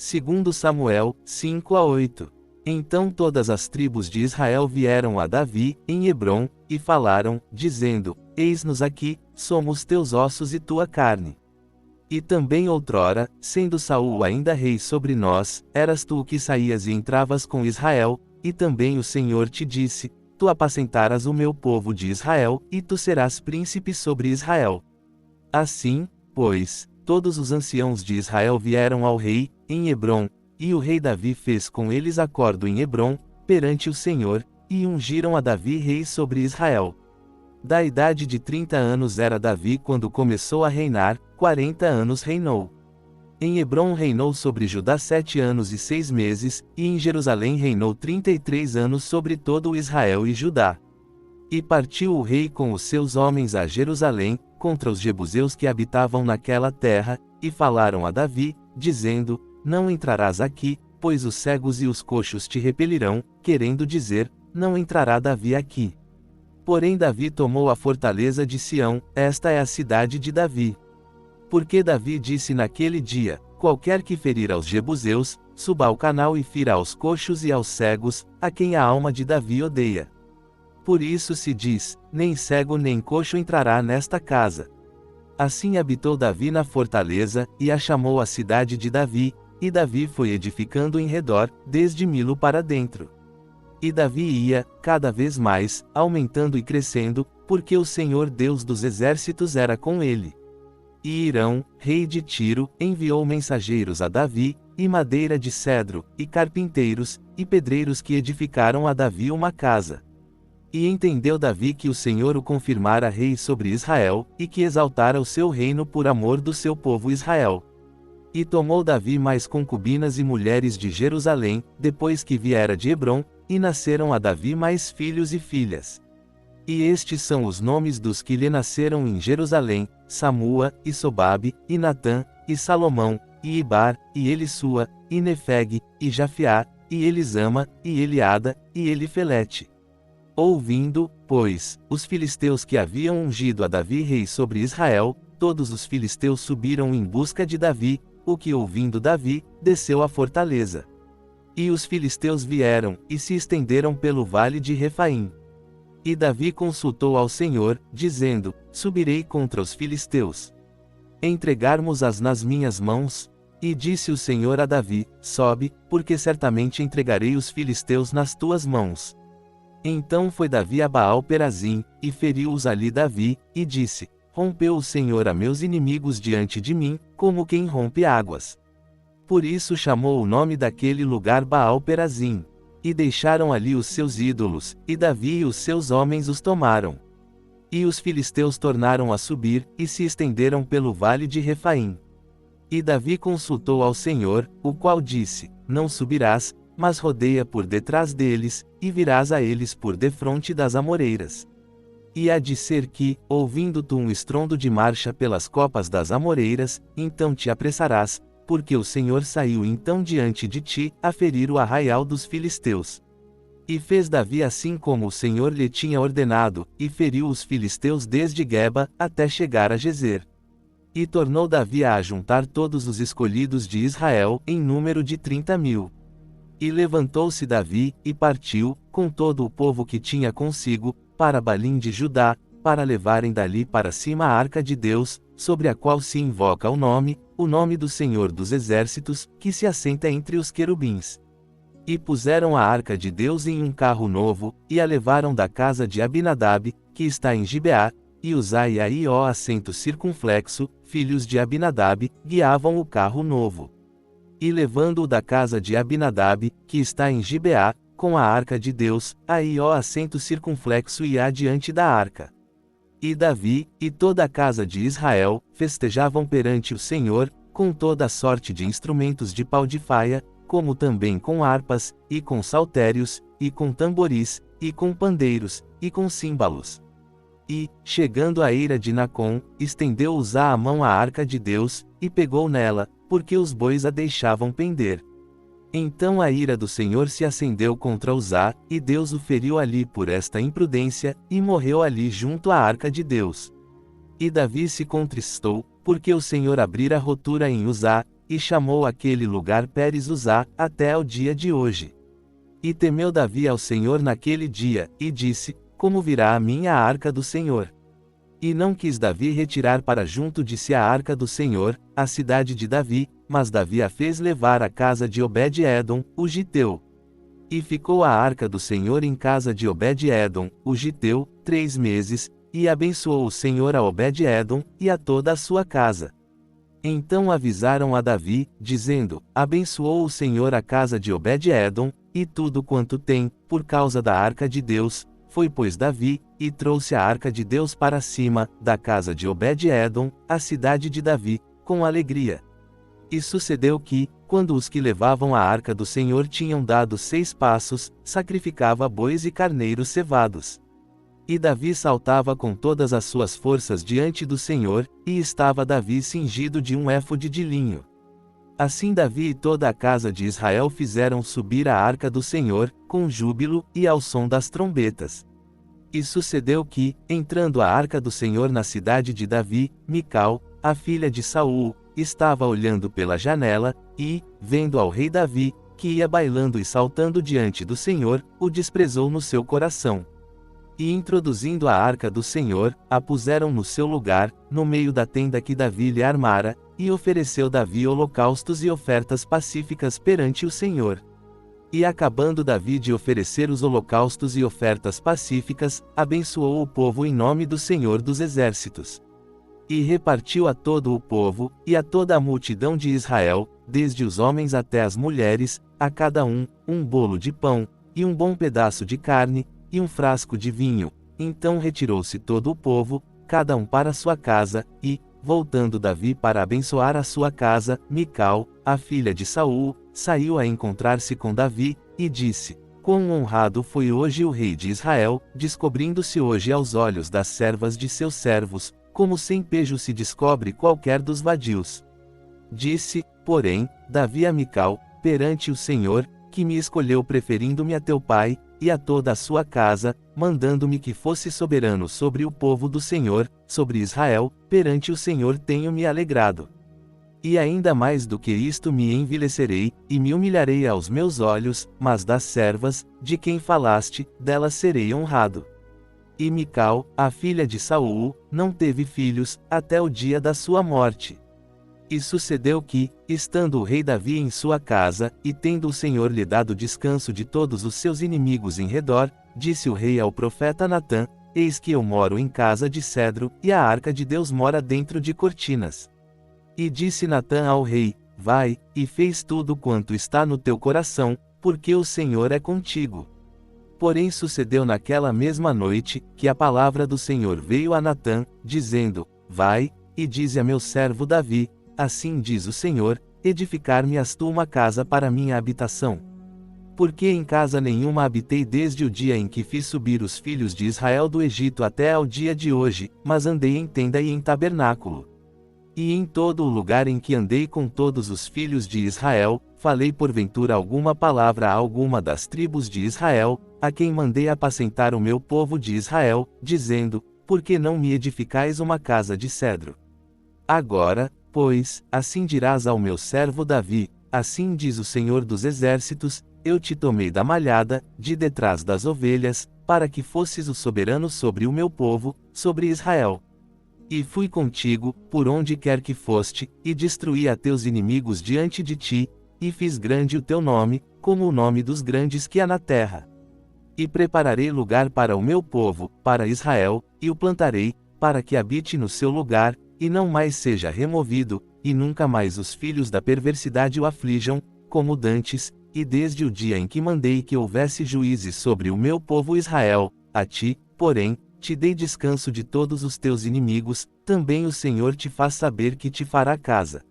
Segundo Samuel 5-8. Então todas as tribos de Israel vieram a Davi, em Hebrom, e falaram, dizendo: Eis-nos aqui, somos teus ossos e tua carne. E também outrora, sendo Saul ainda rei sobre nós, eras tu o que saías e entravas com Israel, e também o Senhor te disse: Tu apacentarás o meu povo de Israel, e tu serás príncipe sobre Israel. Assim, pois, todos os anciãos de Israel vieram ao rei, em Hebrom, e o rei Davi fez com eles acordo em Hebrom, perante o Senhor, e ungiram a Davi rei sobre Israel. Da idade de 30 anos era Davi quando começou a reinar, 40 anos reinou. Em Hebrom reinou sobre Judá 7 anos e 6 meses, e em Jerusalém reinou 33 anos sobre todo o Israel e Judá. E partiu o rei com os seus homens a Jerusalém, contra os jebuseus que habitavam naquela terra, e falaram a Davi, dizendo: Não entrarás aqui, pois os cegos e os coxos te repelirão, querendo dizer: Não entrará Davi aqui. Porém Davi tomou a fortaleza de Sião, esta é a cidade de Davi. Porque Davi disse naquele dia: Qualquer que ferir aos jebuseus, suba ao canal e fira aos coxos e aos cegos, a quem a alma de Davi odeia. Por isso se diz: Nem cego nem coxo entrará nesta casa. Assim habitou Davi na fortaleza, e a chamou a cidade de Davi, e Davi foi edificando em redor, desde Milo para dentro. E Davi ia, cada vez mais, aumentando e crescendo, porque o Senhor Deus dos exércitos era com ele. E Hirão, rei de Tiro, enviou mensageiros a Davi, e madeira de cedro, e carpinteiros, e pedreiros que edificaram a Davi uma casa. E entendeu Davi que o Senhor o confirmara rei sobre Israel, e que exaltara o seu reino por amor do seu povo Israel. E tomou Davi mais concubinas e mulheres de Jerusalém, depois que viera de Hebrom, e nasceram a Davi mais filhos e filhas. E estes são os nomes dos que lhe nasceram em Jerusalém: Samua, e Sobabe, e Natã, e Salomão, e Ibar, e Elisua, e Nefeg, e Jafiá, e Elisama, e Eliada, e Elifelete. Ouvindo, pois, os filisteus que haviam ungido a Davi rei sobre Israel, todos os filisteus subiram em busca de Davi, o que ouvindo Davi, desceu à fortaleza. E os filisteus vieram, e se estenderam pelo vale de Refaim. E Davi consultou ao Senhor, dizendo: Subirei contra os filisteus. Entregarmos-as nas minhas mãos? E disse o Senhor a Davi: Sobe, porque certamente entregarei os filisteus nas tuas mãos. Então foi Davi a Baal-Perazim, e feriu-os ali Davi, e disse: Rompeu o Senhor a meus inimigos diante de mim, como quem rompe águas. Por isso chamou o nome daquele lugar Baal-Perazim. E deixaram ali os seus ídolos, e Davi e os seus homens os tomaram. E os filisteus tornaram a subir, e se estenderam pelo vale de Refaim. E Davi consultou ao Senhor, o qual disse: Não subirás, mas rodeia por detrás deles, e virás a eles por defronte das amoreiras. E há de ser que, ouvindo tu um estrondo de marcha pelas copas das amoreiras, então te apressarás, porque o Senhor saiu então diante de ti, a ferir o arraial dos filisteus. E fez Davi assim como o Senhor lhe tinha ordenado, e feriu os filisteus desde Geba, até chegar a Gezer. E tornou Davi a ajuntar todos os escolhidos de Israel, em número de 30.000. E levantou-se Davi, e partiu, com todo o povo que tinha consigo, para Balim de Judá, para levarem dali para cima a arca de Deus, sobre a qual se invoca o nome do Senhor dos exércitos, que se assenta entre os querubins. E puseram a arca de Deus em um carro novo, e a levaram da casa de Abinadab, que está em Gibeá, e Uzai e Aió assento circunflexo, filhos de Abinadab, guiavam o carro novo. E levando-o da casa de Abinadab, que está em Gibeá, com a arca de Deus, Aió assento circunflexo e adiante da arca. E Davi, e toda a casa de Israel, festejavam perante o Senhor, com toda a sorte de instrumentos de pau de faia, como também com harpas, e com saltérios, e com tamboris, e com pandeiros, e com símbalos. E, chegando à eira de Nacon, estendeu Uzá a mão à arca de Deus, e pegou nela, porque os bois a deixavam pender. Então a ira do Senhor se acendeu contra Uzá, e Deus o feriu ali por esta imprudência, e morreu ali junto à arca de Deus. E Davi se contristou, porque o Senhor abrira rotura em Uzá, e chamou aquele lugar Pérez-Uzá, até ao dia de hoje. E temeu Davi ao Senhor naquele dia, e disse: Como virá a mim a arca do Senhor? E não quis Davi retirar para junto de si a arca do Senhor, a cidade de Davi, mas Davi a fez levar à casa de Obed-Edom, o Giteu. E ficou a arca do Senhor em casa de Obed-Edom, o Giteu, 3 meses, e abençoou o Senhor a Obed-Edom, e a toda a sua casa. Então avisaram a Davi, dizendo: Abençoou o Senhor a casa de Obed-Edom, e tudo quanto tem, por causa da arca de Deus. Foi pois Davi, e trouxe a arca de Deus para cima, da casa de Obed-Edom, a cidade de Davi, com alegria. E sucedeu que, quando os que levavam a arca do Senhor tinham dado 6 passos, sacrificava bois e carneiros cevados. E Davi saltava com todas as suas forças diante do Senhor, e estava Davi cingido de um éfode de linho. Assim Davi e toda a casa de Israel fizeram subir a arca do Senhor, com júbilo, e ao som das trombetas. E sucedeu que, entrando a arca do Senhor na cidade de Davi, Mical, a filha de Saul, estava olhando pela janela, e, vendo ao rei Davi, que ia bailando e saltando diante do Senhor, o desprezou no seu coração. E introduzindo a arca do Senhor, a puseram no seu lugar, no meio da tenda que Davi lhe armara, e ofereceu Davi holocaustos e ofertas pacíficas perante o Senhor. E acabando Davi de oferecer os holocaustos e ofertas pacíficas, abençoou o povo em nome do Senhor dos Exércitos. E repartiu a todo o povo, e a toda a multidão de Israel, desde os homens até as mulheres, a cada um bolo de pão, e um bom pedaço de carne, e um frasco de vinho. Então retirou-se todo o povo, cada um para sua casa, e, voltando Davi para abençoar a sua casa, Mical, a filha de Saul, saiu a encontrar-se com Davi, e disse: Quão honrado foi hoje o rei de Israel, descobrindo-se hoje aos olhos das servas de seus servos, como sem pejo se descobre qualquer dos vadios. Disse, porém, Davi a Mical, perante o Senhor, que me escolheu preferindo-me a teu pai, e a toda a sua casa, mandando-me que fosse soberano sobre o povo do Senhor, sobre Israel, perante o Senhor tenho-me alegrado. E ainda mais do que isto me envilecerei, e me humilharei aos meus olhos, mas das servas, de quem falaste, delas serei honrado. E Mical, a filha de Saul, não teve filhos, até o dia da sua morte. E sucedeu que, estando o rei Davi em sua casa, e tendo o Senhor lhe dado descanso de todos os seus inimigos em redor, disse o rei ao profeta Natã: Eis que eu moro em casa de cedro, e a arca de Deus mora dentro de cortinas. E disse Natã ao rei: Vai, e fez tudo quanto está no teu coração, porque o Senhor é contigo. Porém sucedeu naquela mesma noite, que a palavra do Senhor veio a Natã, dizendo: Vai, e dize a meu servo Davi: Assim diz o Senhor, edificar-me-ás tu uma casa para minha habitação. Porque em casa nenhuma habitei desde o dia em que fiz subir os filhos de Israel do Egito até ao dia de hoje, mas andei em tenda e em tabernáculo. E em todo o lugar em que andei com todos os filhos de Israel, falei porventura alguma palavra a alguma das tribos de Israel, a quem mandei apacentar o meu povo de Israel, dizendo: Por que não me edificais uma casa de cedro? Agora, pois, assim dirás ao meu servo Davi: Assim diz o Senhor dos Exércitos, eu te tomei da malhada, de detrás das ovelhas, para que fosses o soberano sobre o meu povo, sobre Israel. E fui contigo, por onde quer que foste, e destruí a teus inimigos diante de ti, e fiz grande o teu nome, como o nome dos grandes que há na terra. E prepararei lugar para o meu povo, para Israel, e o plantarei, para que habite no seu lugar, e não mais seja removido, e nunca mais os filhos da perversidade o aflijam, como dantes, e desde o dia em que mandei que houvesse juízes sobre o meu povo Israel, a ti, porém, te dei descanso de todos os teus inimigos, também o Senhor te faz saber que te fará casa.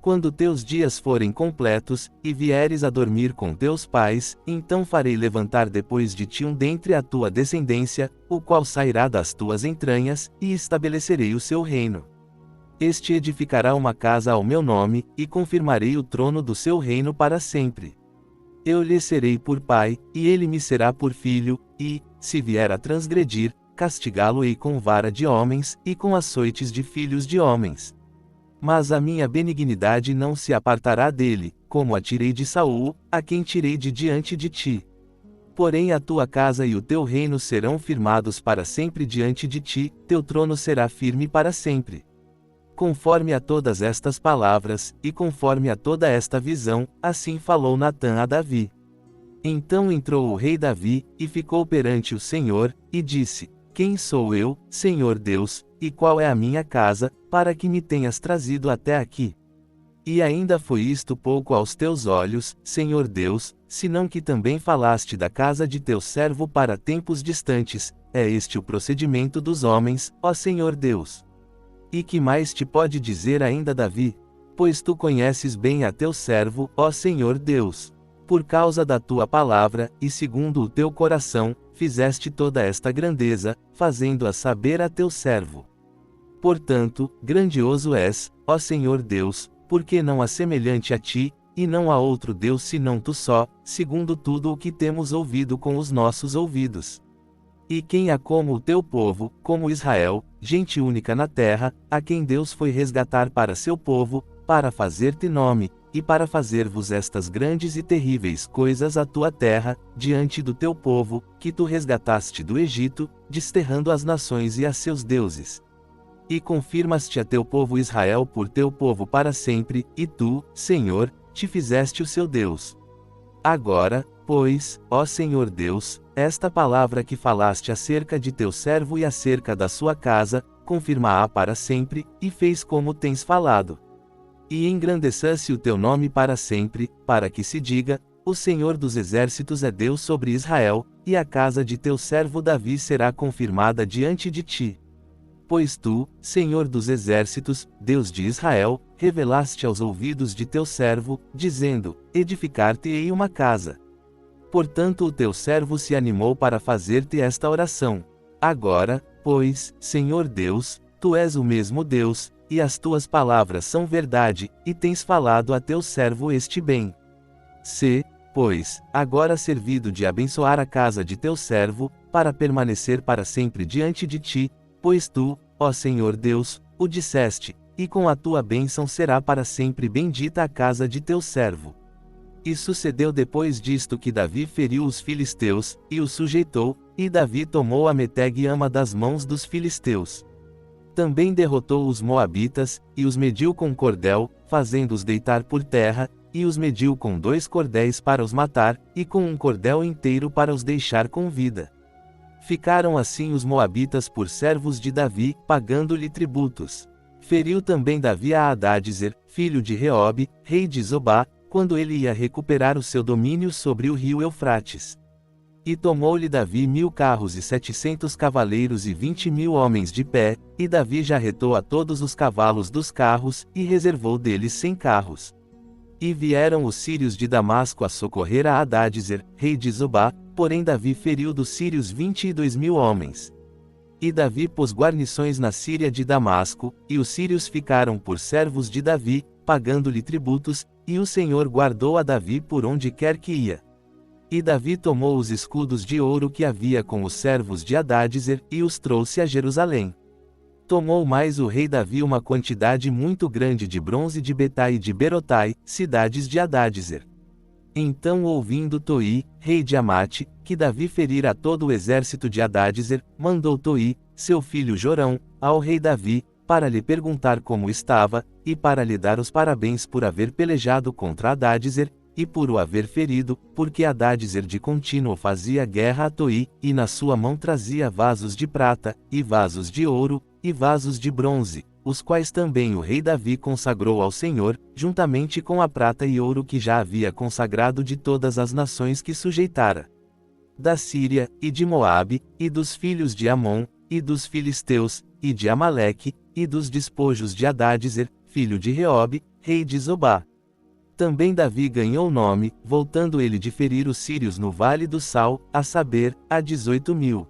Quando teus dias forem completos, e vieres a dormir com teus pais, então farei levantar depois de ti um dentre a tua descendência, o qual sairá das tuas entranhas, e estabelecerei o seu reino. Este edificará uma casa ao meu nome, e confirmarei o trono do seu reino para sempre. Eu lhe serei por pai, e ele me será por filho, e, se vier a transgredir, castigá-lo-ei com vara de homens, e com açoites de filhos de homens. Mas a minha benignidade não se apartará dele, como a tirei de Saul, a quem tirei de diante de ti. Porém a tua casa e o teu reino serão firmados para sempre diante de ti, teu trono será firme para sempre. Conforme a todas estas palavras, e conforme a toda esta visão, assim falou Natã a Davi. Então entrou o rei Davi, e ficou perante o Senhor, e disse: Quem sou eu, Senhor Deus, e qual é a minha casa, para que me tenhas trazido até aqui? E ainda foi isto pouco aos teus olhos, Senhor Deus, senão que também falaste da casa de teu servo para tempos distantes, é este o procedimento dos homens, ó Senhor Deus. E que mais te pode dizer ainda Davi? Pois tu conheces bem a teu servo, ó Senhor Deus. Por causa da tua palavra, e segundo o teu coração, fizeste toda esta grandeza, fazendo-a saber a teu servo. Portanto, grandioso és, ó Senhor Deus, porque não há semelhante a ti, e não há outro Deus senão tu só, segundo tudo o que temos ouvido com os nossos ouvidos. E quem há como o teu povo, como Israel, gente única na terra, a quem Deus foi resgatar para seu povo, para fazer-te nome, e para fazer-vos estas grandes e terríveis coisas à tua terra, diante do teu povo, que tu resgataste do Egito, desterrando as nações e a seus deuses. E confirmaste a teu povo Israel por teu povo para sempre, e tu, Senhor, te fizeste o seu Deus. Agora, pois, ó Senhor Deus, esta palavra que falaste acerca de teu servo e acerca da sua casa, confirma-a para sempre, e fez como tens falado. E engrandeça-se o teu nome para sempre, para que se diga: o Senhor dos exércitos é Deus sobre Israel, e a casa de teu servo Davi será confirmada diante de ti. Pois tu, Senhor dos exércitos, Deus de Israel, revelaste aos ouvidos de teu servo, dizendo: edificar-te-ei uma casa. Portanto o teu servo se animou para fazer-te esta oração. Agora, pois, Senhor Deus, tu és o mesmo Deus, e as tuas palavras são verdade, e tens falado a teu servo este bem. Pois, agora servido de abençoar a casa de teu servo, para permanecer para sempre diante de ti, pois tu, ó Senhor Deus, o disseste, e com a tua bênção será para sempre bendita a casa de teu servo. E sucedeu depois disto que Davi feriu os filisteus, e os sujeitou, e Davi tomou a Meteg e Ama das mãos dos filisteus. Também derrotou os moabitas, e os mediu com cordel, fazendo-os deitar por terra, e os mediu com 2 cordéis para os matar, e com um cordel inteiro para os deixar com vida. Ficaram assim os moabitas por servos de Davi, pagando-lhe tributos. Feriu também Davi a Hadadezer, filho de Reobe, rei de Zobá, quando ele ia recuperar o seu domínio sobre o rio Eufrates. E tomou-lhe Davi 1000 carros e 700 cavaleiros e 20.000 homens de pé, e Davi jarretou a todos os cavalos dos carros, e reservou deles 100 carros. E vieram os sírios de Damasco a socorrer a Hadadezer, rei de Zobá, porém Davi feriu dos sírios 22.000 homens. E Davi pôs guarnições na Síria de Damasco, e os sírios ficaram por servos de Davi, pagando-lhe tributos, e o Senhor guardou a Davi por onde quer que ia. E Davi tomou os escudos de ouro que havia com os servos de Hadadezer, e os trouxe a Jerusalém. Tomou mais o rei Davi uma quantidade muito grande de bronze de Betai e de Berotai, cidades de Hadadezer. Então ouvindo Toi, rei de Amate, que Davi ferira todo o exército de Hadadezer, mandou Toi, seu filho Jorão, ao rei Davi, para lhe perguntar como estava, e para lhe dar os parabéns por haver pelejado contra Hadadezer, e por o haver ferido, porque Hadadezer de contínuo fazia guerra a Toi, e na sua mão trazia vasos de prata, e vasos de ouro, e vasos de bronze, os quais também o rei Davi consagrou ao Senhor, juntamente com a prata e ouro que já havia consagrado de todas as nações que sujeitara. Da Síria, e de Moabe, e dos filhos de Amon, e dos filisteus, e de Amaleque, e dos despojos de Hadadezer, filho de Reobe, rei de Zobá. Também Davi ganhou nome, voltando ele de ferir os sírios no Vale do Sal, a saber, a 18.000.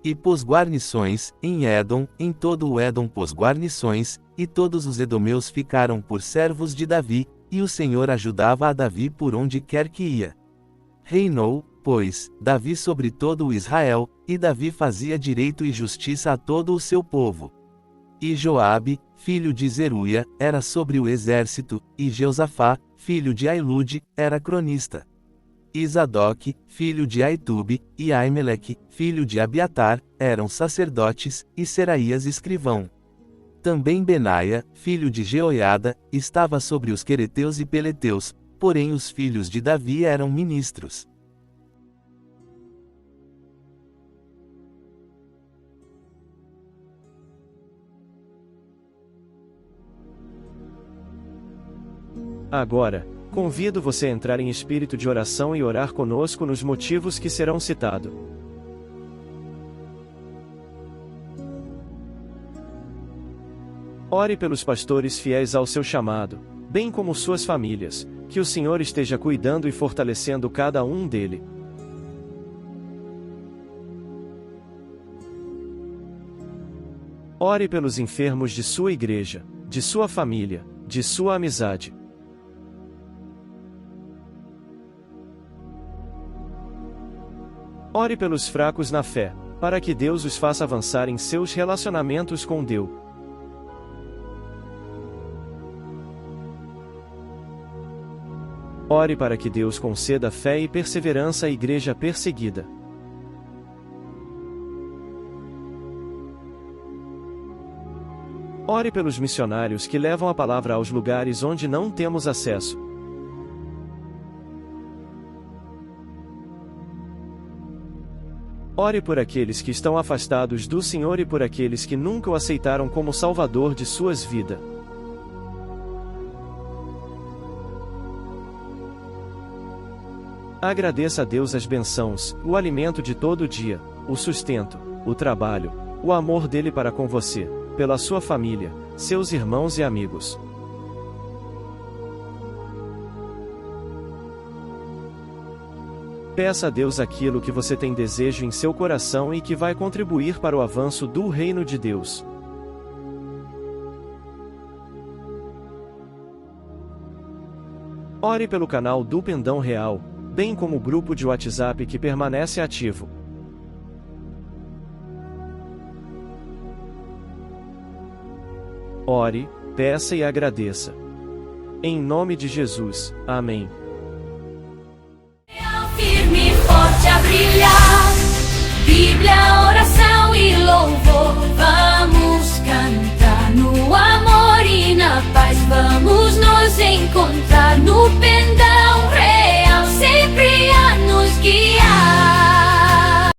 E pôs guarnições, em Édom, em todo o Édom pôs guarnições, e todos os edomeus ficaram por servos de Davi, e o Senhor ajudava a Davi por onde quer que ia. Reinou, pois, Davi sobre todo o Israel, e Davi fazia direito e justiça a todo o seu povo. E Joabe, filho de Zeruia, era sobre o exército, e Jeosafá, filho de Ailude, era cronista. E Zadoque, filho de Aitube, e Aimeleque, filho de Abiatar, eram sacerdotes, e Seraías escrivão. Também Benaia, filho de Jeoiada, estava sobre os quereteus e peleteus, porém os filhos de Davi eram ministros. Agora, convido você a entrar em espírito de oração e orar conosco nos motivos que serão citados. Ore pelos pastores fiéis ao seu chamado, bem como suas famílias, que o Senhor esteja cuidando e fortalecendo cada um dele. Ore pelos enfermos de sua igreja, de sua família, de sua amizade. Ore pelos fracos na fé, para que Deus os faça avançar em seus relacionamentos com Deus. Ore para que Deus conceda fé e perseverança à igreja perseguida. Ore pelos missionários que levam a palavra aos lugares onde não temos acesso. Ore por aqueles que estão afastados do Senhor e por aqueles que nunca o aceitaram como Salvador de suas vidas. Agradeça a Deus as bênçãos, o alimento de todo dia, o sustento, o trabalho, o amor dele para com você, pela sua família, seus irmãos e amigos. Peça a Deus aquilo que você tem desejo em seu coração e que vai contribuir para o avanço do reino de Deus. Ore pelo canal do Pendão Real, bem como o grupo de WhatsApp que permanece ativo. Ore, peça e agradeça. Em nome de Jesus, amém. Firme e forte a brilhar, Bíblia, oração e louvor. Vamos cantar no amor e na paz. Vamos nos encontrar no pendão.